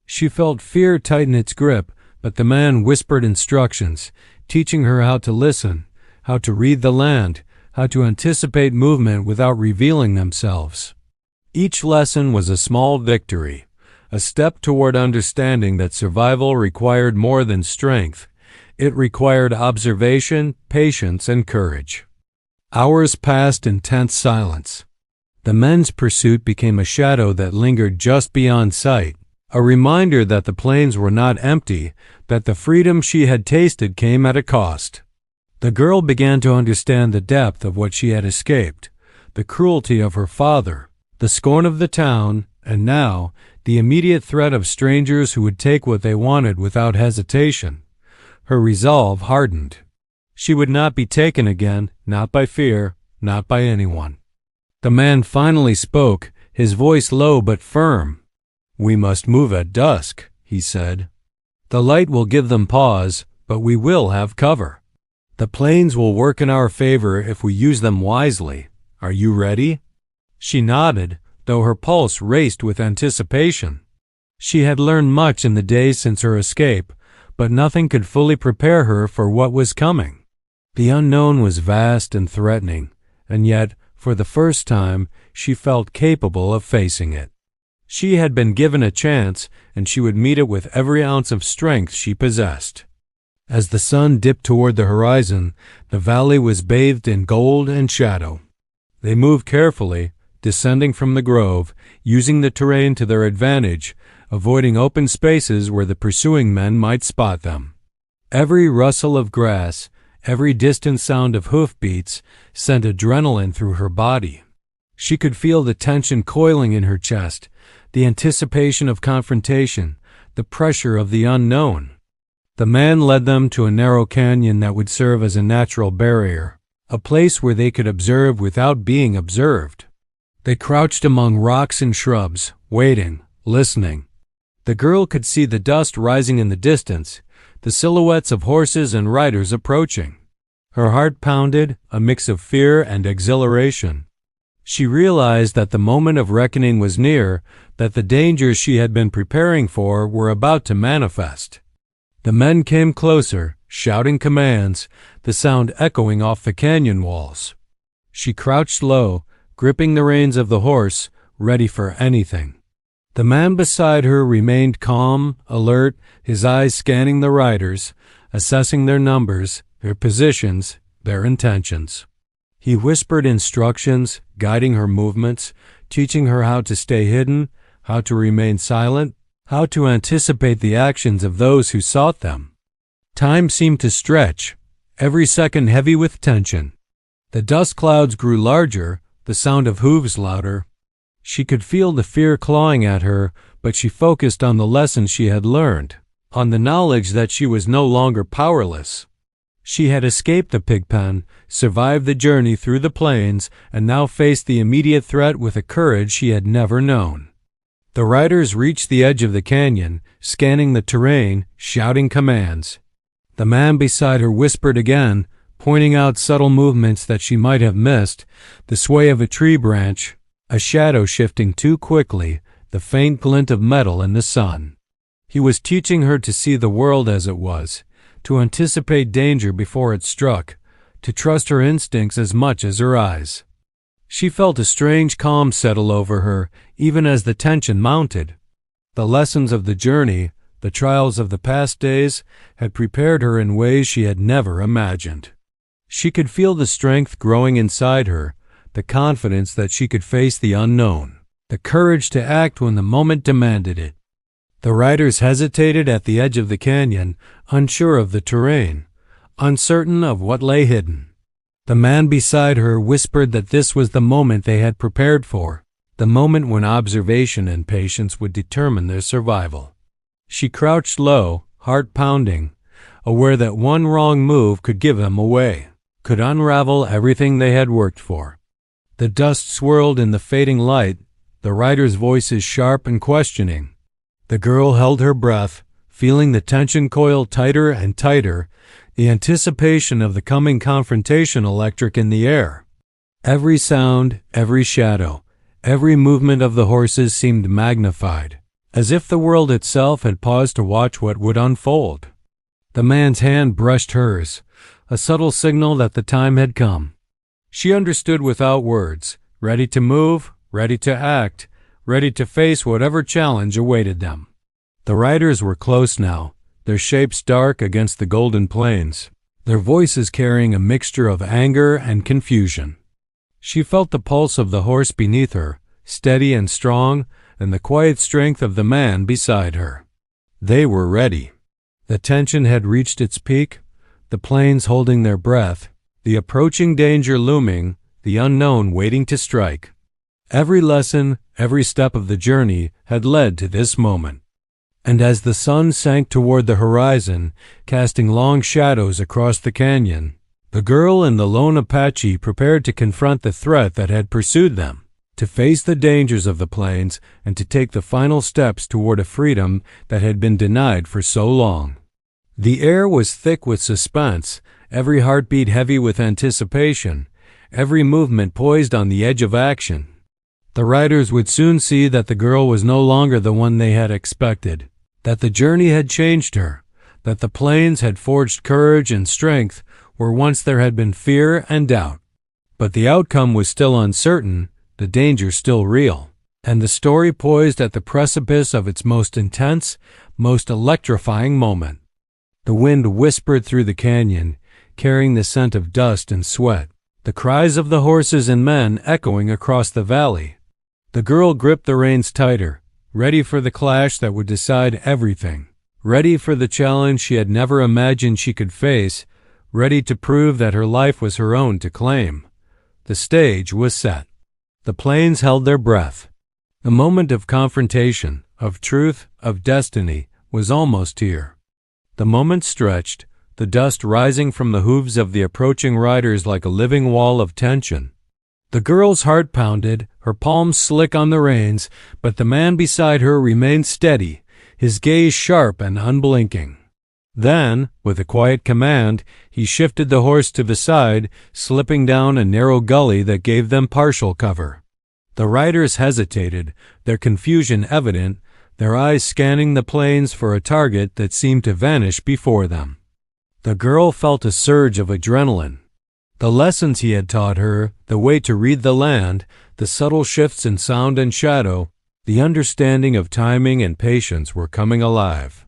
She felt fear tighten its grip, but the man whispered instructions, teaching her how to listen, how to read the land, how to anticipate movement without revealing themselves. Each lesson was a small victory, a step toward understanding that survival required more than strength. It required observation, patience, and courage. Hours passed in tense silence. The men's pursuit became a shadow that lingered just beyond sight, a reminder that the plains were not empty, that the freedom she had tasted came at a cost. The girl began to understand the depth of what she had escaped, the cruelty of her father, the scorn of the town, and now the immediate threat of strangers who would take what they wanted without hesitation. Her resolve hardened. She would not be taken again, not by fear, not by anyone. The man finally spoke, his voice low but firm. "We must move at dusk," he said. "The light will give them pause, but we will have cover. The plains will work in our favor if we use them wisely. Are you ready?" She nodded, though her pulse raced with anticipation. She had learned much in the days since her escape, but nothing could fully prepare her for what was coming. The unknown was vast and threatening, and yet, for the first time, she felt capable of facing it. She had been given a chance, and she would meet it with every ounce of strength she possessed. As the sun dipped toward the horizon, the valley was bathed in gold and shadow. They moved carefully, descending from the grove, using the terrain to their advantage, avoiding open spaces where the pursuing men might spot them. Every rustle of grass, every distant sound of hoofbeats sent adrenaline through her body. She could feel the tension coiling in her chest, the anticipation of confrontation, the pressure of the unknown. The man led them to a narrow canyon that would serve as a natural barrier, a place where they could observe without being observed. They crouched among rocks and shrubs, waiting, listening. The girl could see the dust rising in the distance, the silhouettes of horses and riders approaching. Her heart pounded, a mix of fear and exhilaration. She realized that the moment of reckoning was near, that the dangers she had been preparing for were about to manifest. The men came closer, shouting commands, the sound echoing off the canyon walls. She crouched low, gripping the reins of the horse, ready for anything. The man beside her remained calm, alert, his eyes scanning the riders, assessing their numbers, their positions, their intentions. He whispered instructions, guiding her movements, teaching her how to stay hidden, how to remain silent, how to anticipate the actions of those who sought them. Time seemed to stretch, every second heavy with tension. The dust clouds grew larger, the sound of hooves louder. She could feel the fear clawing at her, but she focused on the lesson she had learned, on the knowledge that she was no longer powerless. She had escaped the Pigpen, survived the journey through the plains, and now faced the immediate threat with a courage she had never known. The riders reached the edge of the canyon, scanning the terrain, shouting commands. The man beside her whispered again, pointing out subtle movements that she might have missed, the sway of a tree branch, a shadow shifting too quickly, the faint glint of metal in the sun. He was teaching her to see the world as it was, to anticipate danger before it struck, to trust her instincts as much as her eyes. She felt a strange calm settle over her, even as the tension mounted. The lessons of the journey, the trials of the past days, had prepared her in ways she had never imagined. She could feel the strength growing inside her, the confidence that she could face the unknown, the courage to act when the moment demanded it. The riders hesitated at the edge of the canyon, unsure of the terrain, uncertain of what lay hidden. The man beside her whispered that this was the moment they had prepared for, the moment when observation and patience would determine their survival. She crouched low, heart pounding, aware that one wrong move could give them away, could unravel everything they had worked for. The dust swirled in the fading light, the riders' voices sharp and questioning. The girl held her breath, feeling the tension coil tighter and tighter, the anticipation of the coming confrontation electric in the air. Every sound, every shadow, every movement of the horses seemed magnified, as if the world itself had paused to watch what would unfold. The man's hand brushed hers, a subtle signal that the time had come. She understood without words, ready to move, ready to act, ready to face whatever challenge awaited them. The riders were close now, their shapes dark against the golden plains, their voices carrying a mixture of anger and confusion. She felt the pulse of the horse beneath her, steady and strong, and the quiet strength of the man beside her. They were ready. The tension had reached its peak, the plains holding their breath, the approaching danger looming, the unknown waiting to strike. Every lesson, every step of the journey had led to this moment. And as the sun sank toward the horizon, casting long shadows across the canyon, the girl and the lone Apache prepared to confront the threat that had pursued them, to face the dangers of the plains, and to take the final steps toward a freedom that had been denied for so long. The air was thick with suspense, every heartbeat heavy with anticipation, every movement poised on the edge of action. The riders would soon see that the girl was no longer the one they had expected, that the journey had changed her, that the plains had forged courage and strength where once there had been fear and doubt. But the outcome was still uncertain, the danger still real, and the story poised at the precipice of its most intense, most electrifying moment. The wind whispered through the canyon, carrying the scent of dust and sweat, the cries of the horses and men echoing across the valley. The girl gripped the reins tighter, ready for the clash that would decide everything, ready for the challenge she had never imagined she could face, ready to prove that her life was her own to claim. The stage was set. The plains held their breath. The moment of confrontation, of truth, of destiny, was almost here. The moment stretched, the dust rising from the hooves of the approaching riders like a living wall of tension. The girl's heart pounded, her palms slick on the reins, but the man beside her remained steady, his gaze sharp and unblinking. Then, with a quiet command, he shifted the horse to the side, slipping down a narrow gully that gave them partial cover. The riders hesitated, their confusion evident, their eyes scanning the plains for a target that seemed to vanish before them. The girl felt a surge of adrenaline. The lessons he had taught her, the way to read the land, the subtle shifts in sound and shadow, the understanding of timing and patience were coming alive.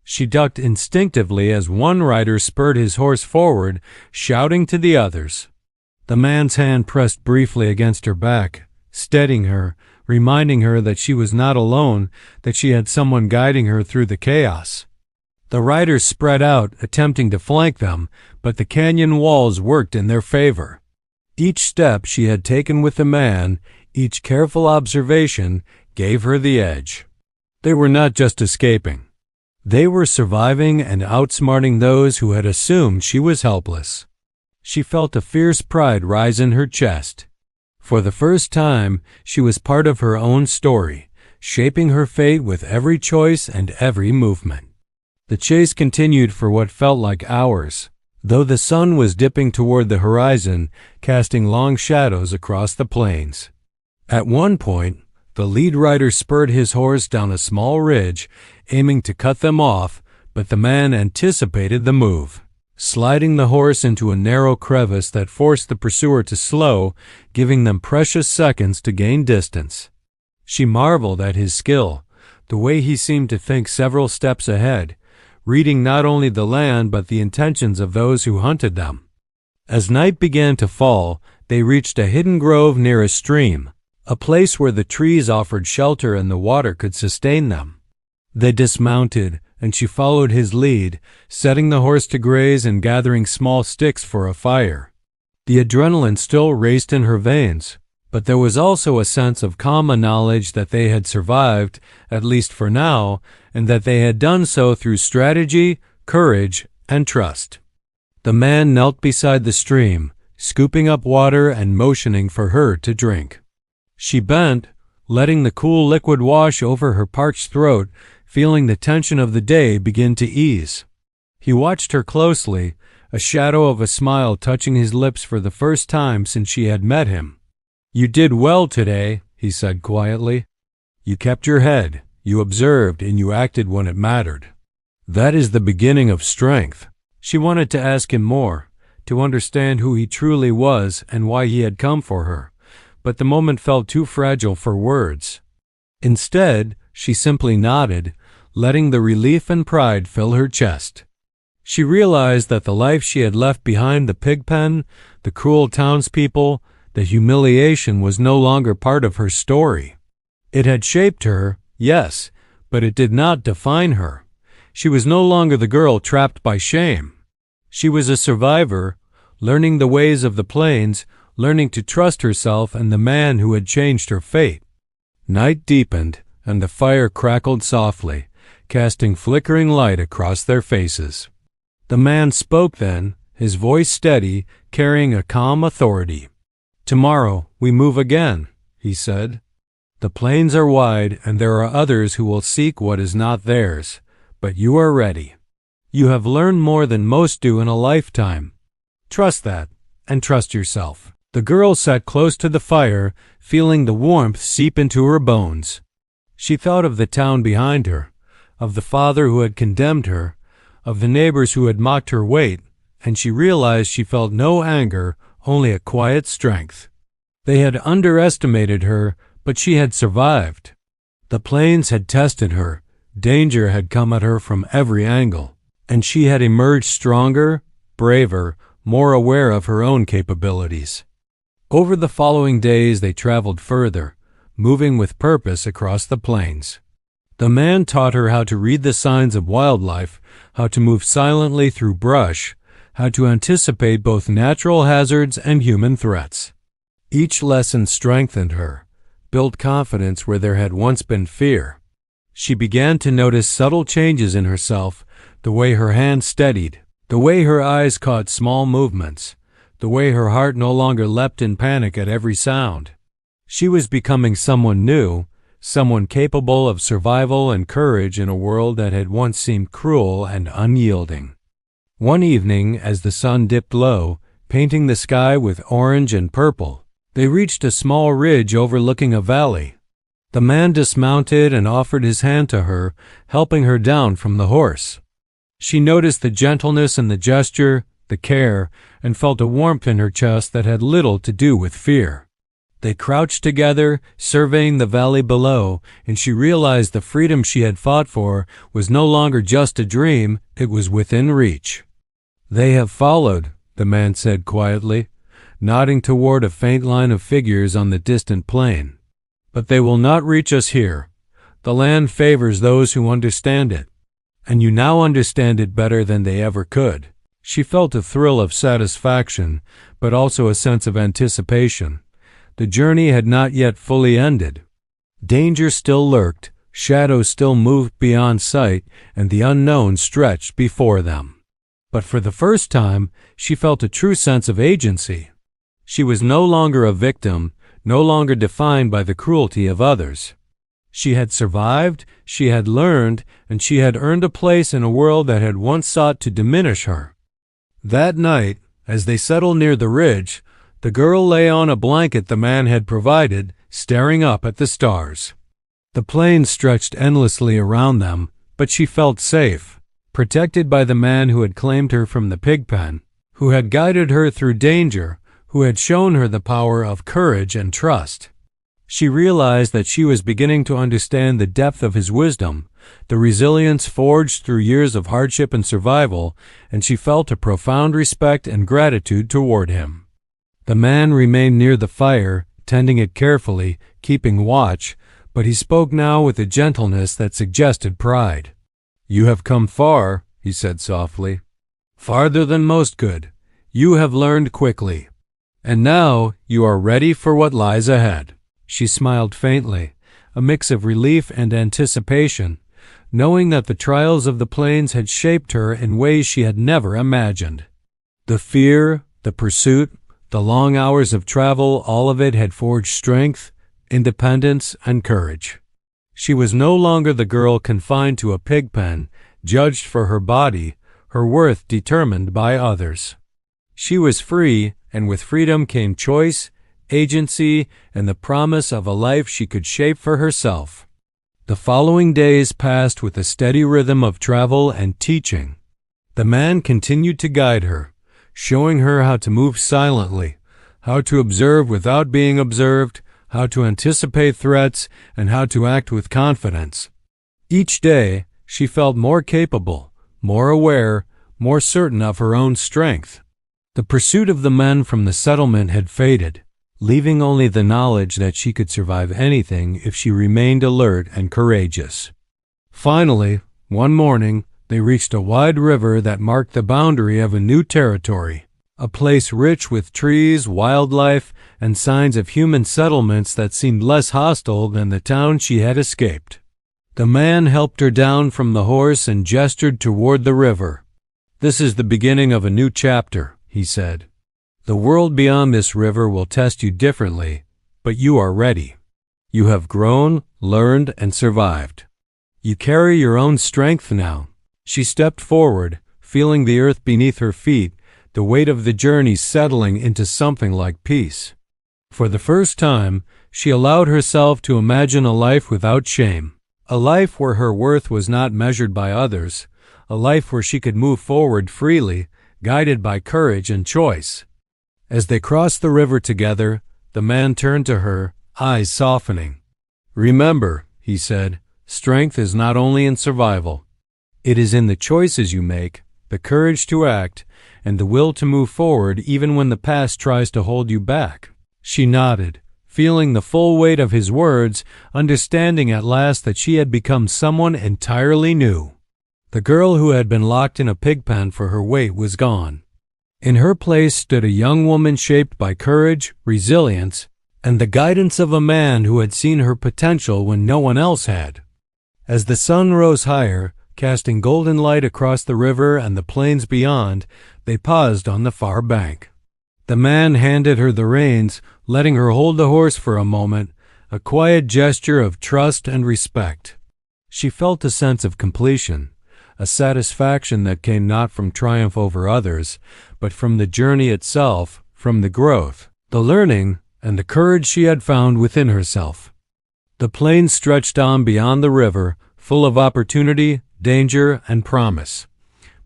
She ducked instinctively as one rider spurred his horse forward, shouting to the others. The man's hand pressed briefly against her back, steadying her, reminding her that she was not alone, that she had someone guiding her through the chaos. The riders spread out, attempting to flank them, but the canyon walls worked in their favor. Each step she had taken with the man, each careful observation, gave her the edge. They were not just escaping. They were surviving and outsmarting those who had assumed she was helpless. She felt a fierce pride rise in her chest. For the first time, she was part of her own story, shaping her fate with every choice and every movement. The chase continued for what felt like hours, though the sun was dipping toward the horizon, casting long shadows across the plains. At one point, the lead rider spurred his horse down a small ridge, aiming to cut them off, but the man anticipated the move, sliding the horse into a narrow crevice that forced the pursuer to slow, giving them precious seconds to gain distance. She marveled at his skill, the way he seemed to think several steps ahead, reading not only the land but the intentions of those who hunted them. As night began to fall, they reached a hidden grove near a stream, a place where the trees offered shelter and the water could sustain them. They dismounted, and she followed his lead, setting the horse to graze and gathering small sticks for a fire. The adrenaline still raced in her veins, but there was also a sense of calm knowledge that they had survived, at least for now, and that they had done so through strategy, courage, and trust. The man knelt beside the stream, scooping up water and motioning for her to drink. She bent, letting the cool liquid wash over her parched throat, feeling the tension of the day begin to ease. He watched her closely, a shadow of a smile touching his lips for the first time since she had met him. "You did well today," he said quietly. "You kept your head, you observed, and you acted when it mattered. That is the beginning of strength." She wanted to ask him more, to understand who he truly was and why he had come for her, but the moment felt too fragile for words. Instead, she simply nodded, letting the relief and pride fill her chest. She realized that the life she had left behind, the Pigpen, the cruel townspeople, the humiliation, was no longer part of her story. It had shaped her, yes, but it did not define her. She was no longer the girl trapped by shame. She was a survivor, learning the ways of the plains, learning to trust herself and the man who had changed her fate. Night deepened, and the fire crackled softly, casting flickering light across their faces. The man spoke then, his voice steady, carrying a calm authority. "Tomorrow we move again," he said. "The plains are wide, and there are others who will seek what is not theirs, but you are ready. You have learned more than most do in a lifetime. Trust that, and trust yourself." The girl sat close to the fire, feeling the warmth seep into her bones. She thought of the town behind her, of the father who had condemned her, of the neighbors who had mocked her weight, and she realized she felt no anger, only a quiet strength. They had underestimated her, but she had survived. The plains had tested her, danger had come at her from every angle, and she had emerged stronger, braver, more aware of her own capabilities. Over the following days they traveled further, moving with purpose across the plains. The man taught her how to read the signs of wildlife, how to move silently through brush, how to anticipate both natural hazards and human threats. Each lesson strengthened her, built confidence where there had once been fear. She began to notice subtle changes in herself, the way her hands steadied, the way her eyes caught small movements, the way her heart no longer leapt in panic at every sound. She was becoming someone new, someone capable of survival and courage in a world that had once seemed cruel and unyielding. One evening, as the sun dipped low, painting the sky with orange and purple, they reached a small ridge overlooking a valley. The man dismounted and offered his hand to her, helping her down from the horse. She noticed the gentleness in the gesture, the care, and felt a warmth in her chest that had little to do with fear. They crouched together, surveying the valley below, and she realized the freedom she had fought for was no longer just a dream, it was within reach. "They have followed," the man said quietly, nodding toward a faint line of figures on the distant plain. "But they will not reach us here. The land favors those who understand it, and you now understand it better than they ever could." She felt a thrill of satisfaction, but also a sense of anticipation. The journey had not yet fully ended. Danger still lurked, Shadows still moved beyond sight, and the unknown stretched before them. But for the first time, she felt a true sense of agency. She was no longer a victim, no longer defined by the cruelty of others. She had survived, she had learned, and she had earned a place in a world that had once sought to diminish her. That night, as they settled near the ridge, the girl lay on a blanket the man had provided, staring up at the stars. The plains stretched endlessly around them, but she felt safe, protected by the man who had claimed her from the pigpen, who had guided her through danger, who had shown her the power of courage and trust. She realized that she was beginning to understand the depth of his wisdom, the resilience forged through years of hardship and survival, and she felt a profound respect and gratitude toward him. The man remained near the fire, tending it carefully, keeping watch, but he spoke now with a gentleness that suggested pride. "You have come far," he said softly. "Farther than most could. You have learned quickly. And now you are ready for what lies ahead." She smiled faintly, a mix of relief and anticipation, knowing that the trials of the plains had shaped her in ways she had never imagined. The fear, the pursuit, the long hours of travel, all of it had forged strength, independence, and courage. She was no longer the girl confined to a pigpen, judged for her body, her worth determined by others. She was free, and with freedom came choice, agency, and the promise of a life she could shape for herself. The following days passed with a steady rhythm of travel and teaching. The man continued to guide her, showing her how to move silently, how to observe without being observed, how to anticipate threats, and how to act with confidence. Each day, she felt more capable, more aware, more certain of her own strength. The pursuit of the men from the settlement had faded, leaving only the knowledge that she could survive anything if she remained alert and courageous. Finally, one morning, they reached a wide river that marked the boundary of a new territory, a place rich with trees, wildlife, and signs of human settlements that seemed less hostile than the town she had escaped. The man helped her down from the horse and gestured toward the river. "This is the beginning of a new chapter," he said. "The world beyond this river will test you differently, but you are ready. You have grown, learned, and survived. You carry your own strength now." She stepped forward, feeling the earth beneath her feet, the weight of the journey settling into something like peace. For the first time, she allowed herself to imagine a life without shame, a life where her worth was not measured by others, a life where she could move forward freely, guided by courage and choice. As they crossed the river together, the man turned to her, eyes softening. "Remember," he said, "strength is not only in survival. It is in the choices you make, the courage to act, and the will to move forward even when the past tries to hold you back." She nodded, feeling the full weight of his words, understanding at last that she had become someone entirely new. The girl who had been locked in a pigpen for her weight was gone. In her place stood a young woman shaped by courage, resilience, and the guidance of a man who had seen her potential when no one else had. As the sun rose higher, casting golden light across the river and the plains beyond, they paused on the far bank. The man handed her the reins, letting her hold the horse for a moment, a quiet gesture of trust and respect. She felt a sense of completion, a satisfaction that came not from triumph over others, but from the journey itself, from the growth, the learning, and the courage she had found within herself. The plains stretched on beyond the river, full of opportunity, danger, and promise.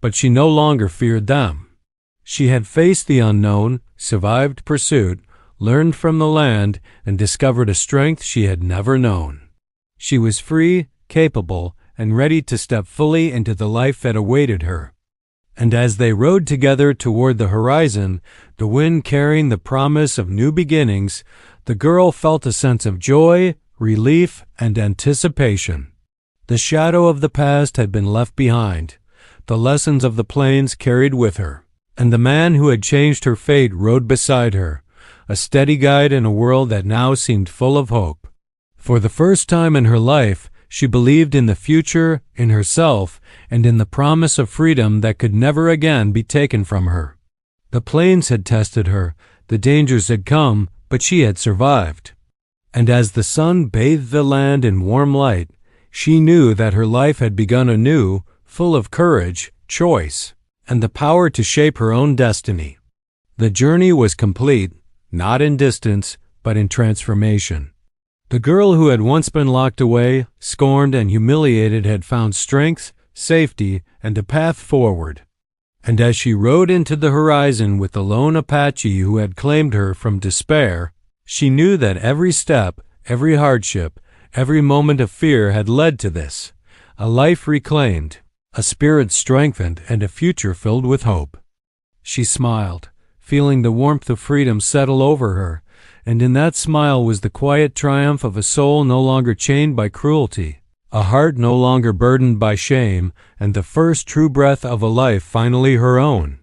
But she no longer feared them. She had faced the unknown, survived pursuit, learned from the land, and discovered a strength she had never known. She was free, capable, and ready to step fully into the life that awaited her. And as they rode together toward the horizon, the wind carrying the promise of new beginnings, the girl felt a sense of joy, relief, and anticipation. The shadow of the past had been left behind, the lessons of the plains carried with her, and the man who had changed her fate rode beside her, a steady guide in a world that now seemed full of hope. For the first time in her life, She believed in the future, in herself, and in the promise of freedom that could never again be taken from her. The plains had tested her, the dangers had come, but she had survived. And as the sun bathed the land in warm light, she knew that her life had begun anew, full of courage, choice, and the power to shape her own destiny. The journey was complete, not in distance, but in transformation. The girl who had once been locked away, scorned, and humiliated had found strength, safety, and a path forward. And as she rode into the horizon with the lone Apache who had claimed her from despair, she knew that every step, every hardship, every moment of fear had led to this, a life reclaimed, a spirit strengthened, and a future filled with hope. She smiled, feeling the warmth of freedom settle over her, and in that smile was the quiet triumph of a soul no longer chained by cruelty, a heart no longer burdened by shame, and the first true breath of a life finally her own.